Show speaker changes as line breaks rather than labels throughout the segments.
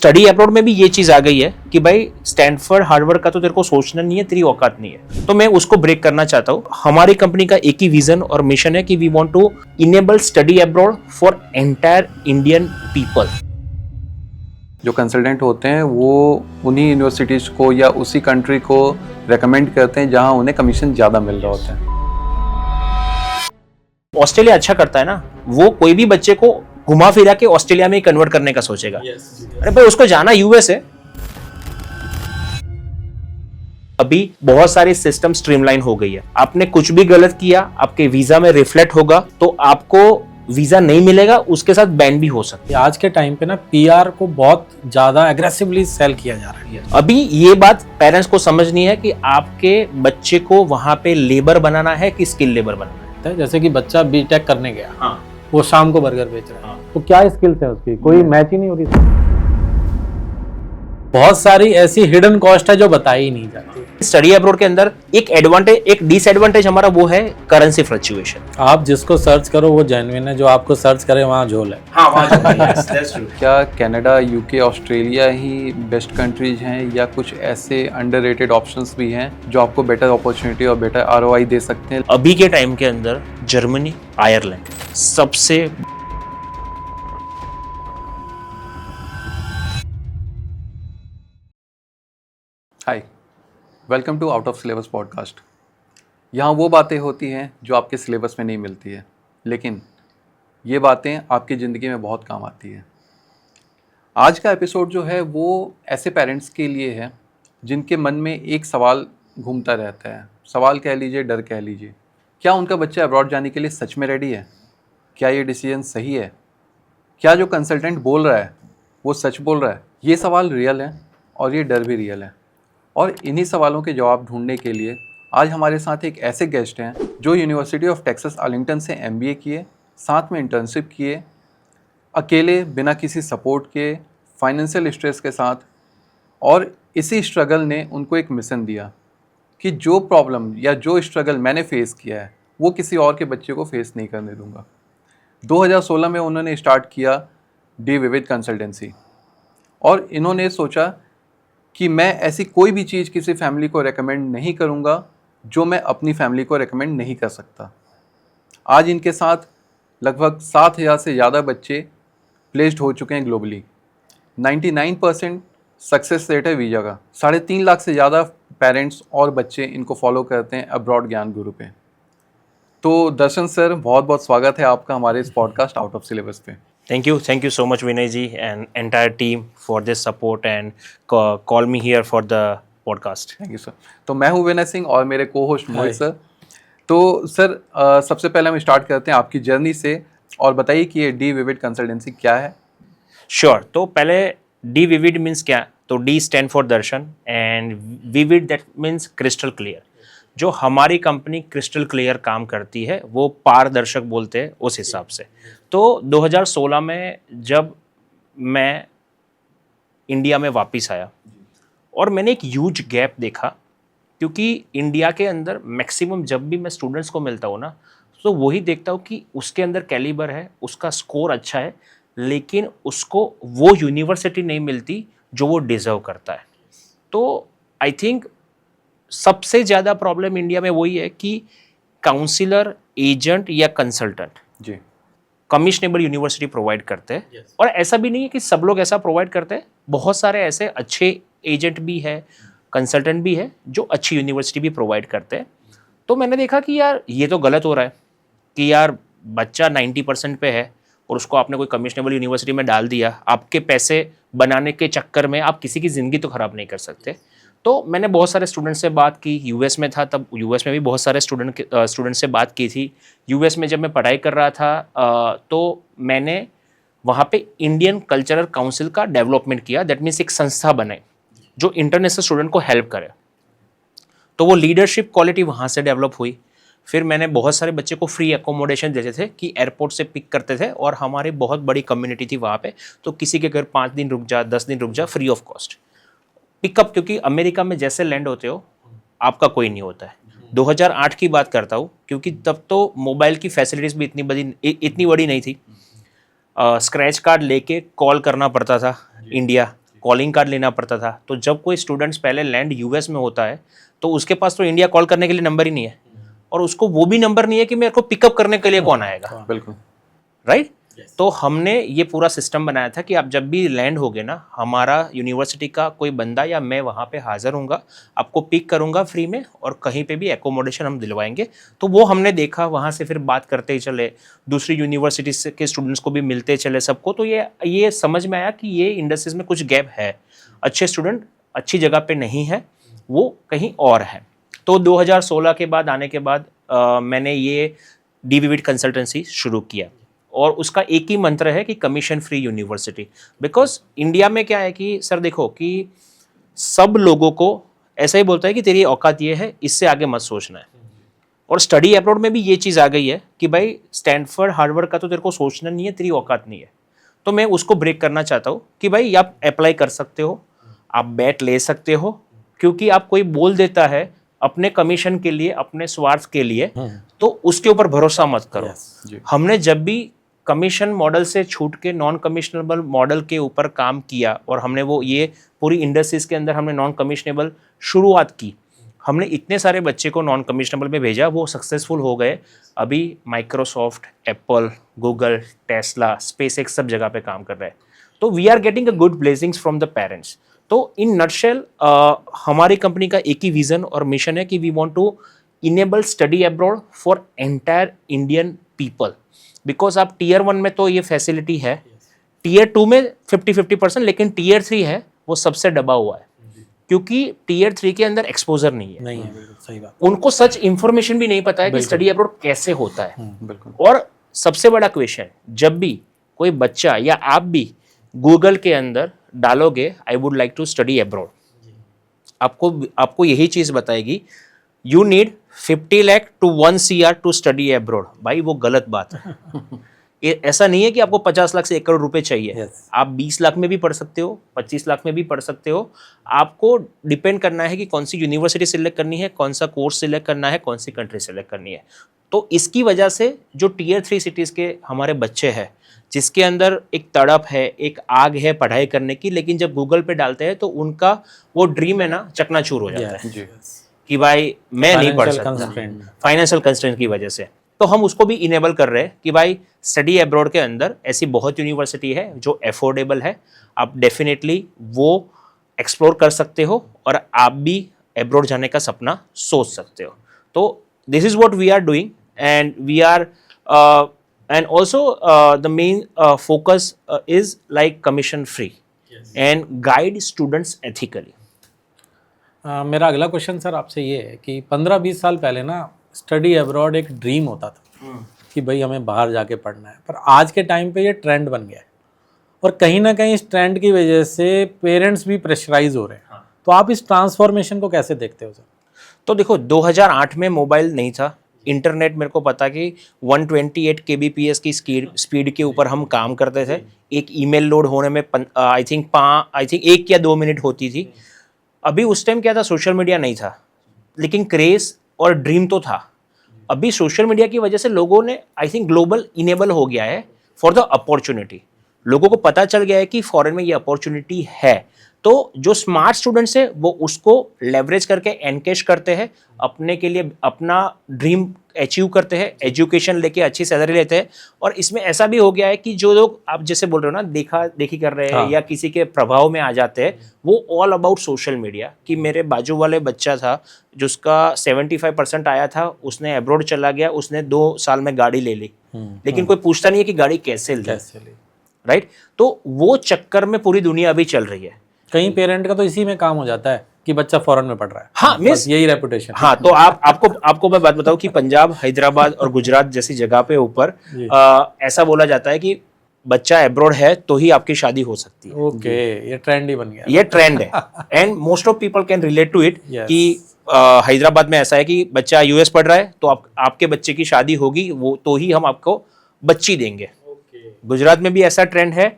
Study abroad में भी ये चीज आ गई है कि भाई स्टैनफोर्ड हार्वर्ड का तो तेरे को सोचना नहीं है, तेरी औकात नहीं है। तो मैं उसको ब्रेक करना चाहता हूँ। हमारी कंपनी का एक ही विजन और मिशन है कि we want to enable study abroad for entire Indian people.
जो कंसल्टेंट होते हैं वो उन्हीं यूनिवर्सिटीज़ को या उसी कंट्री को रेकमेंड करते हैं जहां उन्हें कमीशन ज़्यादा मिल रहा होता है।
ऑस्ट्रेलिया अच्छा करता है ना, वो कोई भी बच्चे को घुमा फिरा के ऑस्ट्रेलिया में ही कन्वर्ट करने का सोचेगा। अरे भाई उसको जाना यूएस है। अभी बहुत सारी सिस्टम स्ट्रीमलाइन हो गई है। आपने कुछ भी गलत किया आपके वीजा में रिफ्लेक्ट होगा, तो आपको वीजा नहीं मिलेगा, उसके साथ बैन भी हो सकता है।
आज के टाइम पे ना पीआर को बहुत ज्यादा एग्रेसिवली सेल किया जा रहा है।
अभी ये बात पेरेंट्स को समझनी है कि आपके बच्चे को वहां पे लेबर बनाना है कि स्किल लेबर बनाना है।
जैसे कि बच्चा बीटेक करने गया,
हाँ।
वो शाम को बर्गर बेच रहा है, तो क्या स्किल्स है उसकी, कोई मैच ही नहीं हो रही। बहुत सारी ऐसी हिडन कॉस्ट है जो बताई ही नहीं जाती।
स्टडी अब्रॉड के अंदर एक एडवांटेज एक डिसएडवांटेज हमारा वो है करेंसी फ्लक्चुएशन।
आप जिसको सर्च करो वो जेन्युइन है, जो आपको सर्च करे वहाँ झोल है।
हाँ, वहाँ झोल है। Yes, that's true.
क्या कनाडा, यूके, ऑस्ट्रेलिया ही बेस्ट कंट्रीज हैं या कुछ ऐसे अंडररेटेड ऑप्शंस भी हैं जो आपको बेटर अपॉर्चुनिटी और बेटर आरओआई दे सकते हैं?
अभी के टाइम के अंदर जर्मनी, आयरलैंड सबसे
hi, welcome to out of syllabus podcast. यहाँ वो बातें होती हैं जो आपके सिलेबस में नहीं मिलती है, लेकिन ये बातें आपकी ज़िंदगी में बहुत काम आती है। आज का एपिसोड जो है वो ऐसे पेरेंट्स के लिए है जिनके मन में एक सवाल घूमता रहता है। सवाल कह लीजिए, डर कह लीजिए। क्या उनका बच्चा अब्रॉड जाने के लिए सच में रेडी है? क्या ये डिसीजन सही है? क्या जो कंसल्टेंट बोल रहा है वो सच बोल रहा है? ये सवाल रियल है और ये डर भी रियल है। और इन्हीं सवालों के जवाब ढूंढने के लिए आज हमारे साथ एक ऐसे गेस्ट हैं जो यूनिवर्सिटी ऑफ टेक्सास आर्लिंगटन से एमबीए किए, साथ में इंटर्नशिप किए, अकेले बिना किसी सपोर्ट के, फाइनेंशियल स्ट्रेस के साथ, और इसी स्ट्रगल ने उनको एक मिशन दिया कि जो प्रॉब्लम या जो स्ट्रगल मैंने फेस किया है वो किसी और के बच्चे को फेस नहीं करने दूंगा। 2016 में उन्होंने स्टार्ट किया डी विविड कंसल्टेंसी, और इन्होंने सोचा कि मैं ऐसी कोई भी चीज़ किसी फैमिली को रेकमेंड नहीं करूंगा जो मैं अपनी फैमिली को रेकमेंड नहीं कर सकता। आज इनके साथ लगभग 7,000 से ज़्यादा बच्चे प्लेस्ड हो चुके हैं ग्लोबली। 99% सक्सेस रेट है वीज़ा का। 3.5 लाख से ज़्यादा पेरेंट्स और बच्चे इनको फॉलो करते हैं अब्रॉड ज्ञान गुरु पे। तो दर्शन सर, बहुत बहुत स्वागत है आपका हमारे इस पॉडकास्ट आउट ऑफ सिलेबस पे।
Thank you so much Vinay ji and entire team for this support and call me here for the podcast.
Thank you sir. तो मैं हूँ विनय सिंह और मेरे को होस्ट मोहित सर। तो सर सबसे पहले हम स्टार्ट करते हैं आपकी जर्नी से, और बताइए कि ये डी विविड कंसल्टेंसी क्या है?
श्योर। तो पहले डी विविड मीन्स क्या? तो D stand for Darshan and vivid that means crystal clear. जो हमारी कंपनी क्रिस्टल क्लियर काम करती है वो पारदर्शक बोलते हैं उस हिसाब से। तो 2016 में जब मैं इंडिया में वापस आया और मैंने एक ह्यूज गैप देखा, क्योंकि इंडिया के अंदर मैक्सिमम जब भी मैं स्टूडेंट्स को मिलता हूँ ना, तो वही देखता हूँ कि उसके अंदर कैलिबर है, उसका स्कोर अच्छा है, लेकिन उसको वो यूनिवर्सिटी नहीं मिलती जो वो डिज़र्व करता है। तो आई थिंक सबसे ज़्यादा प्रॉब्लम इंडिया में वही है कि काउंसिलर, एजेंट या कंसल्टेंट
जी
कमिशनेबल यूनिवर्सिटी प्रोवाइड करते हैं। yes. और ऐसा भी नहीं है कि सब लोग ऐसा प्रोवाइड करते हैं, बहुत सारे ऐसे अच्छे एजेंट भी है, कंसल्टेंट भी है जो अच्छी यूनिवर्सिटी भी प्रोवाइड करते हैं। तो मैंने देखा कि यार ये तो गलत हो रहा है कि यार बच्चा 90% पे है और उसको आपने कोई कमिशनेबल यूनिवर्सिटी में डाल दिया। आपके पैसे बनाने के चक्कर में आप किसी की ज़िंदगी तो ख़राब नहीं कर सकते। तो मैंने बहुत सारे स्टूडेंट से बात की, यूएस में था तब, यूएस में भी बहुत सारे स्टूडेंट से बात की थी। यूएस में जब मैं पढ़ाई कर रहा था तो मैंने वहाँ पे इंडियन कल्चरल काउंसिल का डेवलपमेंट किया। दैट मीन्स एक संस्था बने जो इंटरनेशनल स्टूडेंट को हेल्प करे। तो वो लीडरशिप क्वालिटी वहाँ से डेवलप हुई। फिर मैंने बहुत सारे बच्चे को फ्री एकोमोडेशन देते थे कि एयरपोर्ट से पिक करते थे, और हमारी बहुत बड़ी कम्युनिटी थी वहाँ पे। तो किसी के घर 5 दिन रुक जा, 10 दिन रुक जा, फ्री ऑफ कॉस्ट पिकअप। क्योंकि अमेरिका में जैसे लैंड होते हो आपका कोई नहीं होता है। 2008 की बात करता हूँ, क्योंकि तब तो मोबाइल की फैसिलिटीज़ भी इतनी बड़ी नहीं थी। स्क्रैच कार्ड लेके कॉल करना पड़ता था इंडिया, कॉलिंग कार्ड लेना पड़ता था। तो जब कोई स्टूडेंट्स पहले लैंड यूएस में होता है तो उसके पास तो इंडिया कॉल करने के लिए नंबर ही नहीं है, और उसको वो भी नंबर नहीं है कि मेरे को पिकअप करने के लिए कौन आएगा,
बिल्कुल
राइट। तो हमने ये पूरा सिस्टम बनाया था कि आप जब भी लैंड होगे ना, हमारा यूनिवर्सिटी का कोई बंदा या मैं वहाँ पे हाजिर हूँगा, आपको पिक करूँगा फ्री में, और कहीं पे भी एकोमोडेशन हम दिलवाएंगे। तो वो हमने देखा, वहाँ से फिर बात करते ही चले, दूसरी यूनिवर्सिटी से के स्टूडेंट्स को भी मिलते चले सबको। तो ये समझ में आया कि ये इंडस्ट्रीज में कुछ गैप है, अच्छे स्टूडेंट अच्छी जगह पे नहीं है, वो कहीं और है। तो 2016 के बाद आने के बाद मैंने ये DVVIT कंसल्टेंसी शुरू किया, और उसका एक ही मंत्र है कि commission free university. Because India में क्या है कि सर देखो कि सब लोगों को ऐसा ही बोलता है कि तेरी औकात ये है, इससे आगे मत सोचना है। और स्टडी अब्रॉड में भी ये चीज़ आ गई है कि भाई स्टैनफोर्ड हार्वर्ड का तो तेरे को सोचना नहीं है, तेरी औकात नहीं है। तो मैं उसको ब्रेक करना चाहता हूँ कि भाई आप अप्लाई कर सकते हो, आप बैट ले सकते हो, क्योंकि आप कोई बोल देता है अपने कमीशन के लिए, अपने स्वार्थ के लिए, तो उसके ऊपर भरोसा मत करो। हमने जब भी कमीशन मॉडल से छूट के नॉन कमिशनेबल मॉडल के ऊपर काम किया, और हमने वो ये पूरी इंडस्ट्रीज के अंदर हमने नॉन कमिशनेबल शुरुआत की, हमने इतने सारे बच्चे को नॉन कमिशनेबल में भेजा, वो सक्सेसफुल हो गए। अभी Microsoft, Apple, Google, Tesla, SpaceX सब जगह पे काम कर रहे हैं। तो we are getting a good blessings from the parents. तो इन नटशेल हमारी कंपनी का एक ही विजन और मिशन है कि we want to enable study abroad for entire Indian people. Because आप टीयर 1 में तो ये फैसिलिटी है, टीयर 2 में 50-50%, लेकिन टीयर 3 है वो सबसे दबा हुआ है, क्योंकि टीयर 3 के अंदर एक्सपोजर नहीं है,
बिल्कुल सही बात।
उनको सच इंफॉर्मेशन भी नहीं पता है कि स्टडी अब्रॉड कैसे होता है।
बिल्कुल।
और सबसे बड़ा क्वेश्चन, जब भी कोई बच्चा या आप भी गूगल के अंदर डालोगे I would like to study abroad, आपको यही चीज बताएगी you need 50 lakh to 1 CR to study abroad. भाई वो गलत बात है। ये ऐसा नहीं है कि आपको 50 लाख से 1 करोड़ रुपए चाहिए।
Yes.
आप 20 लाख में भी पढ़ सकते हो, 25 लाख में भी पढ़ सकते हो। आपको डिपेंड करना है कि कौन सी यूनिवर्सिटी सिलेक्ट करनी है, कौन सा कोर्स सिलेक्ट करना है, कौन सी कंट्री सिलेक्ट करनी है। तो इसकी वजह से जो टीयर 3 सिटीज के हमारे बच्चे हैं, जिसके अंदर एक तड़प है, एक आग है पढ़ाई करने की, लेकिन जब गूगल पे डालते हैं तो उनका वो ड्रीम है ना चकनाचूर हो जाता है
जी।
कि भाई मैं नहीं पढ़ सकता,
constraint।
फाइनेंशियल कंस्ट्रेंट की वजह से। तो हम उसको भी इनेबल कर रहे हैं कि भाई स्टडी अब्रॉड के अंदर ऐसी बहुत यूनिवर्सिटी है जो अफोर्डेबल है, आप डेफिनेटली वो एक्सप्लोर कर सकते हो और आप भी अब्रॉड जाने का सपना सोच सकते हो। तो this is what we are doing, and we are and also the main focus is like commission free and guide students ethically.
मेरा अगला क्वेश्चन सर आपसे ये है कि 15-20 साल पहले ना स्टडी अब्रॉड एक ड्रीम होता था कि भाई हमें बाहर जाके पढ़ना है, पर आज के टाइम पे ये ट्रेंड बन गया है, और कहीं ना कहीं इस ट्रेंड की वजह से पेरेंट्स भी प्रेशराइज हो रहे हैं। तो आप इस ट्रांसफॉर्मेशन को कैसे देखते हो सर?
तो देखो 2008 में मोबाइल नहीं था, इंटरनेट मेरे को पता कि 128 kbps की स्पीड के ऊपर हम काम करते थे। एक ईमेल लोड होने में आई थिंक 1 या 2 मिनट होती थी। अभी उस टाइम क्या था, सोशल मीडिया नहीं था, लेकिन क्रेज और ड्रीम तो था। अभी सोशल मीडिया की वजह से लोगों ने आई थिंक ग्लोबल इनेबल हो गया है फॉर द अपॉर्चुनिटी। लोगों को पता चल गया है कि फॉरेन में ये अपॉर्चुनिटी है। तो जो स्मार्ट स्टूडेंट्स है वो उसको लेवरेज करके एनकेश करते हैं, अपने के लिए अपना ड्रीम अचीव करते हैं, एजुकेशन लेके अच्छी सैलरी लेते हैं। और इसमें ऐसा भी हो गया है कि जो लोग आप जैसे बोल रहे हो ना देखा देखी कर रहे हैं या किसी के प्रभाव में आ जाते हैं, वो ऑल अबाउट सोशल मीडिया। कि मेरे बाजू वाले बच्चा था जिसका 75% आया था, उसने अब्रॉड चला गया, उसने 2 साल में गाड़ी ले ली, लेकिन कोई पूछता नहीं है कि गाड़ी कैसे ली, राइट। तो वो चक्कर में पूरी दुनिया अभी चल रही है।
कहीं पेरेंट का तो इसी में काम हो जाता है कि बच्चा फॉरेन में पढ़ रहा है।
हाँ,
बस यही रेपुटेशन।
हाँ, तो आपको मैं बात बताऊं कि पंजाब, हैदराबाद और गुजरात जैसी जगह पे ऊपर ऐसा बोला जाता है कि बच्चा अब्रॉड है तो ही आपकी शादी हो सकती है।
ओके, ये ट्रेंड ही बन गया।
ये ट्रेंड है and most of people can relate to it कि हैदराबाद में ऐसा है कि बच्चा यूएस पढ़ रहा है तो आपके बच्चे की शादी होगी वो तो ही हम आपको बच्ची देंगे। गुजरात में भी ऐसा ट्रेंड है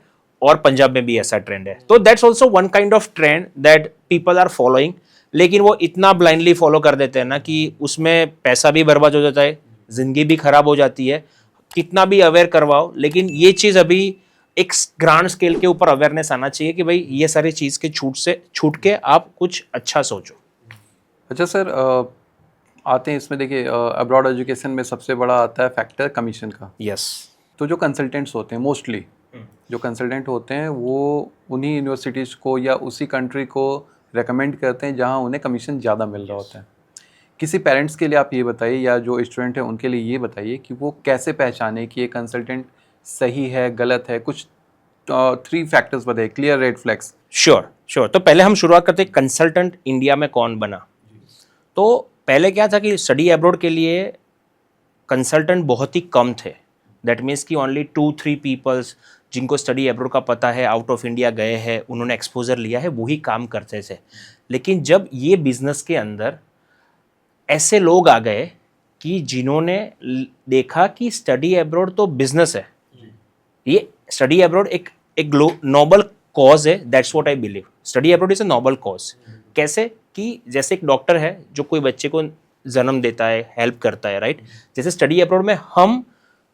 और पंजाब में भी ऐसा ट्रेंड है। तो that's also one kind of trend that people are following, लेकिन वो इतना ब्लाइंडली फॉलो कर देते हैं ना कि उसमें पैसा भी बर्बाद हो जाता है, जिंदगी भी खराब हो जाती है, कितना भी अवेयर करवाओ। लेकिन ये चीज़ अभी एक ग्रांड स्केल के ऊपर अवेयरनेस आना चाहिए कि भाई ये सारी चीज़ के छूट के आप कुछ अच्छा सोचो।
अच्छा सर, आते हैं इसमें, देखिए अब्रॉड एजुकेशन में सबसे बड़ा आता है फैक्टर कमीशन का।
यस।
तो जो कंसल्टेंट्स होते हैं मोस्टली, जो कंसल्टेंट होते हैं वो उन्हीं यूनिवर्सिटीज़ को या उसी कंट्री को रेकमेंड करते हैं जहां उन्हें कमीशन ज़्यादा मिल रहा होता है। किसी पेरेंट्स के लिए आप ये बताइए, या जो स्टूडेंट है उनके लिए ये बताइए कि वो कैसे पहचाने कि ये कंसल्टेंट सही है गलत है। कुछ 3 फैक्टर्स बताइए, क्लियर रेड फ्लैग्स।
श्योर। तो पहले हम शुरुआत करते हैं कंसल्टेंट इंडिया में कौन बना। तो पहले क्या था कि स्टडी अब्रॉड के लिए कंसल्टेंट बहुत ही कम थे। दैट मीन्स कि ओनली 2-3 पीपल्स जिनको स्टडी अब्रॉड का पता है, आउट ऑफ इंडिया गए हैं, उन्होंने एक्सपोजर लिया है, वही काम करते थे। लेकिन जब ये बिजनेस के अंदर ऐसे लोग आ गए कि जिन्होंने देखा कि स्टडी अब्रॉड तो बिजनेस है, ये स्टडी अब्रॉड एक नोबल कॉज है। That's what I believe, study abroad is a noble cause. कैसे कि जैसे एक डॉक्टर है जो कोई बच्चे को जन्म देता है, हेल्प करता है, राइट। जैसे स्टडी अब्रॉड में हम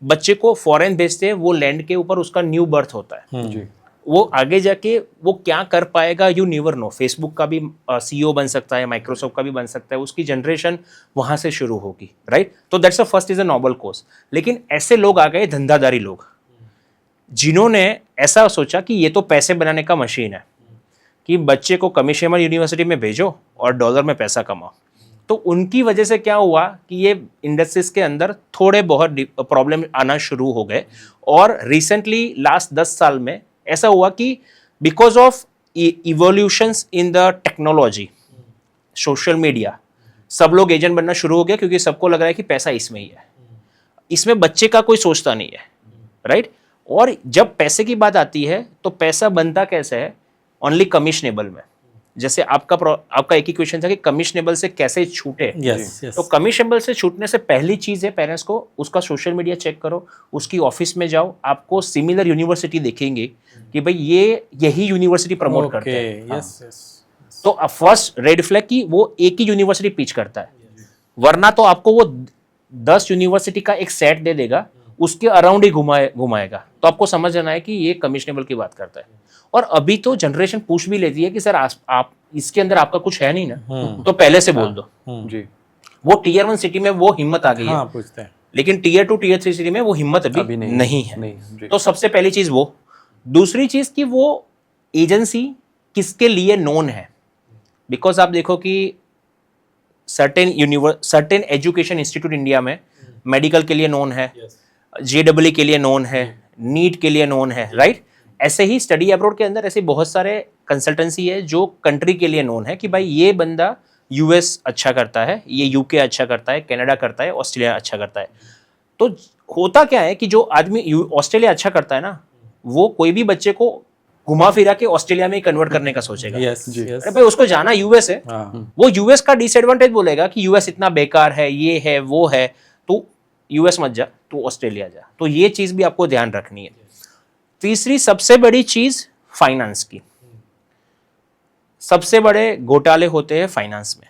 बच्चे को फॉरेन भेजते हैं, वो लैंड के ऊपर उसका न्यू बर्थ होता है।
जी।
वो आगे जाके वो क्या कर पाएगा, यू नेवर नो। फेसबुक का भी CEO बन सकता है, माइक्रोसॉफ्ट का भी बन सकता है, उसकी जनरेशन वहां से शुरू होगी, राइट। तो that's a first is a noble cause. लेकिन ऐसे लोग आ गए, धंधादारी लोग, जिन्होंने ऐसा सोचा कि ये तो पैसे बनाने का मशीन है, कि बच्चे को कमिश्नर यूनिवर्सिटी में भेजो और डॉलर में पैसा कमाओ। तो उनकी वजह से क्या हुआ कि ये इंडस्ट्रीज के अंदर थोड़े बहुत प्रॉब्लम आना शुरू हो गए। और रिसेंटली लास्ट 10 साल में ऐसा हुआ कि because of evolutions in the technology, social media, सब लोग एजेंट बनना शुरू हो गया, क्योंकि सबको लग रहा है कि पैसा इसमें ही है, इसमें बच्चे का कोई सोचता नहीं है, राइट। और जब पैसे की बात आती है तो पैसा बनता कैसे है, ओनली कमिश्नेबल में। जैसे आपका एक ही क्वेश्चन था कि कमिश्नेबल से कैसे छूटे।
yes.
तो कमिश्नेबल से छूटने से पहली चीज है, पेरेंट्स को उसका सोशल मीडिया चेक करो, उसकी ऑफिस में जाओ, आपको सिमिलर यूनिवर्सिटी दिखेंगे कि भाई ये यही यूनिवर्सिटी प्रमोट करते हैं।
yes.
तो फर्स्ट रेड फ्लैग की वो एक ही यूनिवर्सिटी पिच करता है, वरना तो आपको वो 10 यूनिवर्सिटी का एक सेट दे देगा, उसके अराउंड ही घुमाएगा। तो आपको समझ आना है कि ये कमिश्नेबल की बात करता है। और अभी तो जनरेशन पूछ भी लेती है कि सर आप इसके अंदर आपका कुछ है नहीं ना, तो पहले से बोल दो।
जी।
वो टियर 1 सिटी में वो हिम्मत आ गई है,
पूछते हैं।
लेकिन टियर 2 टियर 3 सिटी में वो हिम्मत अभी नहीं है। तो सबसे पहली चीज वो। दूसरी चीज कि वो एजेंसी किसके लिए नोन है। बिकॉज आप देखो कि सर्टेन एजुकेशन इंस्टीट्यूट इंडिया में मेडिकल के लिए नोन है, JEE के लिए नोन है, नीट के लिए नोन है, राइट। ऐसे ही स्टडी अब्रॉड के अंदर ऐसे बहुत सारे कंसल्टेंसी है जो कंट्री के लिए नोन है कि भाई ये बंदा US अच्छा करता है, ये UK अच्छा करता है, कनाडा करता है, ऑस्ट्रेलिया अच्छा करता है। तो होता क्या है कि जो आदमी ऑस्ट्रेलिया अच्छा करता है ना, वो कोई भी बच्चे को घुमा फिरा के ऑस्ट्रेलिया में कन्वर्ट करने का सोचेगा। अरे भाई उसको जाना US है, वो US का डिसएडवांटेज बोलेगा कि US इतना बेकार है, ये है वो है, तो US मत जा, तो ऑस्ट्रेलिया जा। तो ये चीज भी आपको ध्यान रखनी है। तीसरी सबसे बड़ी चीज फाइनेंस की। सबसे बड़े घोटाले होते हैं फाइनेंस में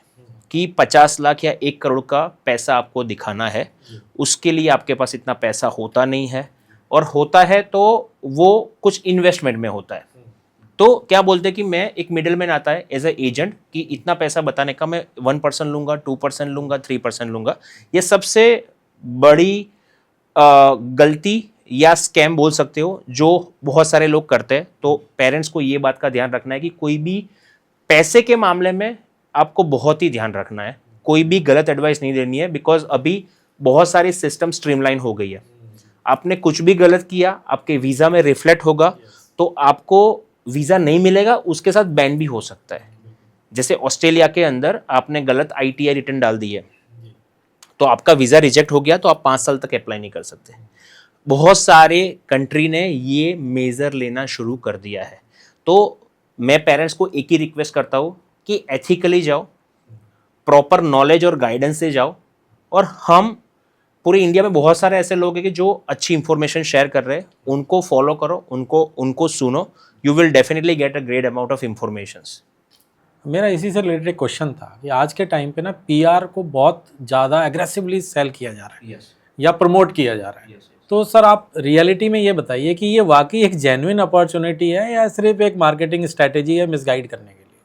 कि 50 लाख या 1 करोड़ का पैसा आपको दिखाना है, उसके लिए आपके पास इतना पैसा होता नहीं है, और होता है तो वो कुछ इन्वेस्टमेंट में होता है। तो क्या बोलते हैं कि मैं एक मिडलमैन आता है एज ए एजेंट कि इतना पैसा बताने का मैं 1% लूंगा, 2% लूंगा, 3% लूंगा। ये सबसे बड़ी गलती या स्कैम बोल सकते हो जो बहुत सारे लोग करते हैं। तो पेरेंट्स को ये बात का ध्यान रखना है कि कोई भी पैसे के मामले में आपको बहुत ही ध्यान रखना है, कोई भी गलत एडवाइस नहीं देनी है। बिकॉज अभी बहुत सारी सिस्टम स्ट्रीमलाइन हो गई है, आपने कुछ भी गलत किया आपके वीज़ा में रिफ्लेक्ट होगा, तो आपको वीज़ा नहीं मिलेगा, उसके साथ बैन भी हो सकता है। जैसे ऑस्ट्रेलिया के अंदर आपने गलत ITI रिटर्न डाल दी है तो आपका वीज़ा रिजेक्ट हो गया, तो आप 5 साल तक अप्लाई नहीं कर सकते। बहुत सारे कंट्री ने ये मेजर लेना शुरू कर दिया है। तो मैं पेरेंट्स को एक ही रिक्वेस्ट करता हूँ कि एथिकली जाओ, प्रॉपर नॉलेज और गाइडेंस से जाओ। और हम पूरे इंडिया में बहुत सारे ऐसे लोग हैं कि जो अच्छी इंफॉर्मेशन शेयर कर रहे हैं, उनको फॉलो करो, उनको सुनो, you will definitely get a great amount of informations.
मेरा इसी से रिलेटेड क्वेश्चन था कि आज के टाइम पे ना PR को बहुत ज़्यादा एग्रेसिवली सेल किया जा रहा है या प्रमोट किया जा रहा है। तो सर आप रियलिटी में ये बताइए कि ये वाकई एक जेन्युइन अपॉर्चुनिटी है या सिर्फ एक मार्केटिंग स्ट्रेटेजी है मिसगाइड करने के लिए?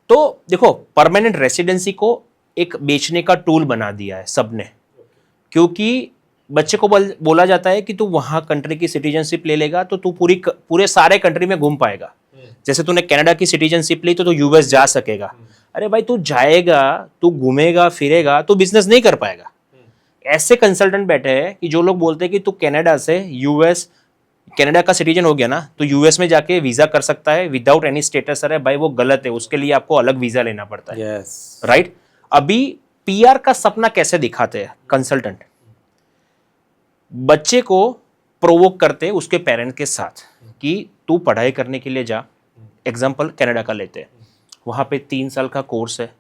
तो देखो, परमानेंट रेसिडेंसी को एक बेचने का टूल बना दिया है सबने, क्योंकि बच्चे को बोला जाता है कि तू वहाँ कंट्री की सिटीजनशिप ले लेगा तो तू पूरे सारे कंट्री में घूम पाएगा। जैसे तूने कनाडा की सिटीजनशिप ली तो तू यूएस जा सकेगा। अरे भाई, तू जाएगा, तू घूमेगा फिरेगा, तो बिजनेस नहीं कर पाएगा। ऐसे कंसल्टेंट बैठे हैं कि जो लोग बोलते हैं कि तू कनाडा से यूएस, कनाडा का सिटीजन हो गया ना, तो यूएस में जाके वीजा कर सकता है विदाउट एनी स्टेटस। अरे भाई, वो गलत है, उसके लिए आपको अलग वीजा लेना पड़ता है।
Yes,
right. अभी पीआर का सपना कैसे दिखाते हैं कंसल्टेंट? बच्चे को प्रोवोक करते उसके पेरेंट के साथ कि तू पढ़ाई करने के लिए जा। एग्जाम्पल कनाडा का लेते हैं, वहाँ पे 3 साल का कोर्स है।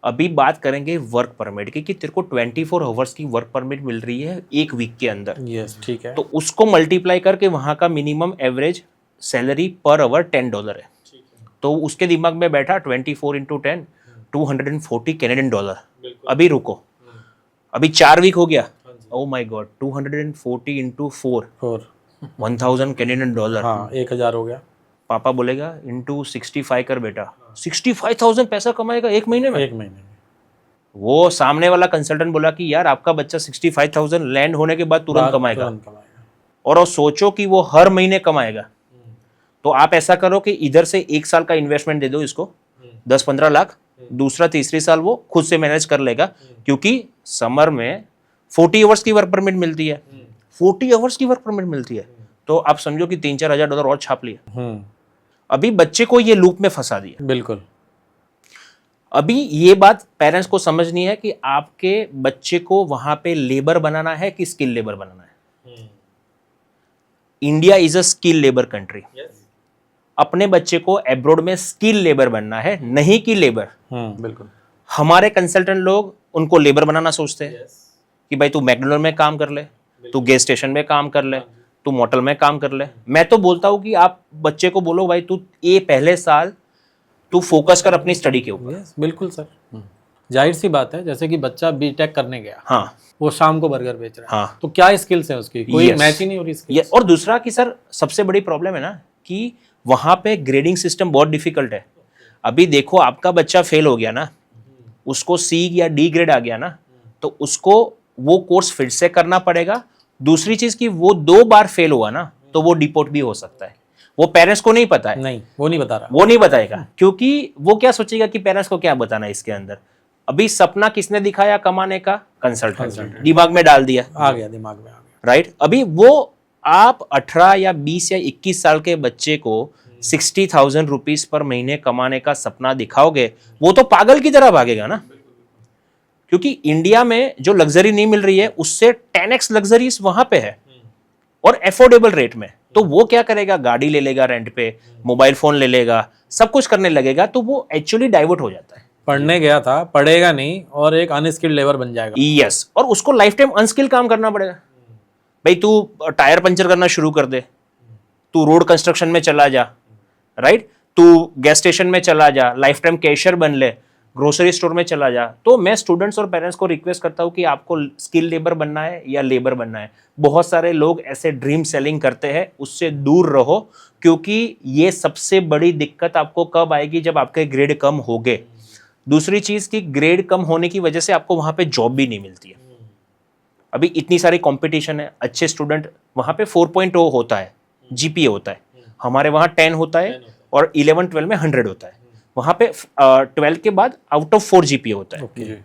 अभी बात करेंगे वर्क परमिट की कि तेरे को 24 आवर्स की वर्क परमिट मिल रही है 1 वीक के अंदर।
यस, ठीक है।
तो उसको मल्टीप्लाई करके वहाँ का minimum average salary per hour $10 है। तो उसके दिमाग में बैठा 24 इंटू 10 $240 कैनेडियन। अभी रुको, अभी 4 वीक हो गया। Oh my God, 240 into 4 $1000 Canadian.
हाँ, 1000 हो गया।
पापा बोलेगा इंटू 65 कर बेटा, 65,000 पैसा कमाएगा एक महीने में।
एक महीने में।
वो सामने वाला कंसल्टेंट बोला कि यार आपका बच्चा 65,000 लैंड होने के बाद तुरंत कमाएगा। और वो सोचो कि वो हर महीने कमाएगा। तो आप ऐसा करो कि इधर से 1 साल का इन्वेस्टमेंट दे दो इसको, 10-15 लाख, दूसरा तीसरी साल वो खुद से मैनेज कर लेगा, क्योंकि समर में 40 आवर्स की वर्क परमिट मिलती है। 40 आवर्स की वर्क परमिट मिलती है, तो आप समझो कि $3-4 हज़ार और छाप लिया। अभी बच्चे को ये लूप में फंसा दिया।
बिल्कुल।
अभी ये बात पेरेंट्स को समझनी है कि आपके बच्चे को वहां पे लेबर बनाना है कि स्किल लेबर बनाना है। India is a skill labour country. अपने बच्चे को एब्रोड में स्किल लेबर बनना है, नहीं कि लेबर।
बिल्कुल।
हमारे कंसल्टेंट लोग उनको लेबर बनाना सोचते हैं कि भाई तू मैकडोनल्ड में काम कर ले, तू गैस स्टेशन में काम कर ले, तू मोटल में काम कर ले। मैं तो बोलता हूँ कि आप बच्चे को बोलो भाई तू ये पहले साल तू फोकस कर अपनी स्टडी के ऊपर।
यस, बिल्कुल सर। जाहिर सी बात है, जैसे कि बच्चा बीटेक करने गया,
हाँ,
वो शाम को बर्गर बेच रहा है,
हाँ,
तो क्या स्किल्स है उसकी? कोई
Yes.
मैच ही नहीं हो रही स्किल्स।
ये और दूसरा कि सर सबसे बड़ी प्रॉब्लम है ना कि वहां पे ग्रेडिंग सिस्टम बहुत डिफिकल्ट है। अभी देखो, आपका बच्चा फेल हो गया ना, उसको सी या डी ग्रेड आ गया ना, तो उसको वो कोर्स फिर से करना पड़ेगा। दूसरी चीज कि वो 2 बार फेल हुआ ना, तो वो डिपोर्ट भी हो सकता है। वो पेरेंट्स को नहीं पता है।
नहीं, वो नहीं बता रहा।
वो नहीं बताएगा, क्योंकि वो क्या सोचेगा कि पेरेंट्स को क्या बताना है इसके अंदर। अभी सपना किसने दिखाया कमाने का? कंसल्टेंट दिमाग में डाल दिया,
आ गया दिमाग में, आ गया।
राइट। अभी वो आप 18 या 20 या 21 साल के बच्चे को 60,000 रुपीज पर महीने कमाने का सपना दिखाओगे, वो तो पागल की तरह भागेगा ना। क्योंकि इंडिया में जो लग्जरी नहीं मिल रही है उससे 10x लग्जरीज वहां पे है और एफोर्डेबल रेट में। तो वो क्या करेगा? गाड़ी ले लेगा रेंट पे, मोबाइल फोन ले लेगा, सब कुछ करने लगेगा। तो वो एक्चुअली डाइवर्ट हो जाता है।
पढ़ने गया था, पढ़ेगा नहीं और एक अनस्किल्ड लेबर बन जाएगा।
यस, और उसको लाइफ टाइम अनस्किल काम करना पड़ेगा। भाई तू टायर पंचर करना शुरू कर दे, तू रोड कंस्ट्रक्शन में चला जा, राइट, तू गैस स्टेशन में चला जा, लाइफ टाइम कैशियर बन ले, ग्रोसरी स्टोर में चला जा। तो मैं स्टूडेंट्स और पेरेंट्स को रिक्वेस्ट करता हूँ कि आपको स्किल लेबर बनना है या लेबर बनना है। बहुत सारे लोग ऐसे ड्रीम सेलिंग करते हैं, उससे दूर रहो, क्योंकि ये सबसे बड़ी दिक्कत आपको कब आएगी? जब आपके ग्रेड कम होंगे। दूसरी चीज की ग्रेड कम होने की वजह से आपको वहां पे जॉब भी नहीं मिलती है। अभी इतनी सारी कंपटीशन है, अच्छे स्टूडेंट वहां पे 4.0 होता है, जीपीए होता है। हमारे वहाँ 10 होता है और 11-12 में 100 होता है। वहाँ पे 12 के बाद आउट ऑफ 4 जीपीए होता है।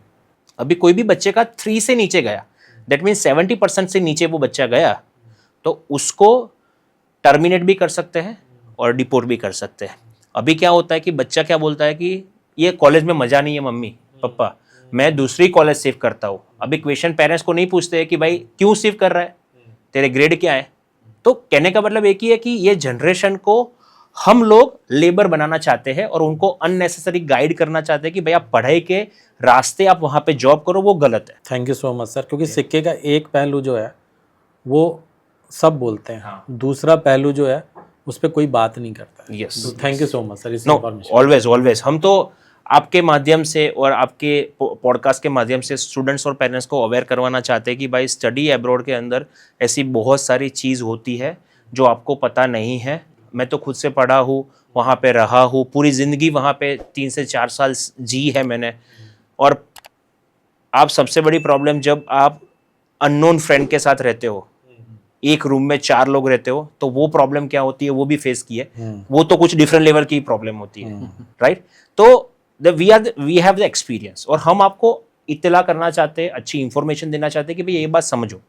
अभी कोई भी बच्चे का 3 से नीचे गया, दैट मीन्स 70% से नीचे वो बच्चा गया, तो उसको टर्मिनेट भी कर सकते हैं और डिपोर्ट भी कर सकते हैं। अभी क्या होता है कि बच्चा क्या बोलता है कि ये कॉलेज में मजा नहीं है मम्मी पापा, मैं दूसरी कॉलेज शिफ्ट करता हूँ। अभी क्वेश्चन पेरेंट्स को नहीं पूछते हैं कि भाई क्यों शिफ्ट कर रहा है, तेरे ग्रेड क्या है। तो कहने का मतलब एक ही है कि ये जनरेशन को हम लोग लेबर बनाना चाहते हैं और उनको अननेसेसरी गाइड करना चाहते हैं कि भाई आप पढ़ाई के रास्ते आप वहाँ पे जॉब करो, वो गलत है।
Thank you so much sir, क्योंकि सिक्के का एक पहलू जो है वो सब बोलते हैं,
हाँ।
दूसरा पहलू जो है उस पर कोई बात नहीं करता है।
Yes.
Thank you so much sir इस
नो,
इन्फॉर्मेशन।
Always always. हम तो आपके माध्यम से और आपके पॉडकास्ट के माध्यम से स्टूडेंट्स और पेरेंट्स को अवेयर करवाना चाहते हैं कि भाई स्टडी अब्रॉड के अंदर ऐसी बहुत सारी चीज़ होती है जो आपको पता नहीं है। मैं तो खुद से पढ़ा हूँ, वहाँ पे रहा हूँ, पूरी ज़िंदगी वहाँ पे 3 से 4 साल जी है मैंने। और आप सबसे बड़ी प्रॉब्लम जब आप अननोन फ्रेंड के साथ रहते हो, एक रूम में 4 लोग रहते हो, तो वो प्रॉब्लम क्या होती है वो भी फेस की है। वो तो कुछ डिफरेंट लेवल की प्रॉब्लम होती है, राइट। तो वी हैव द एक्सपीरियंस और हम आपको इत्तला करना चाहते हैं, अच्छी इंफॉर्मेशन देना चाहते हैं कि भाई ये बात समझो।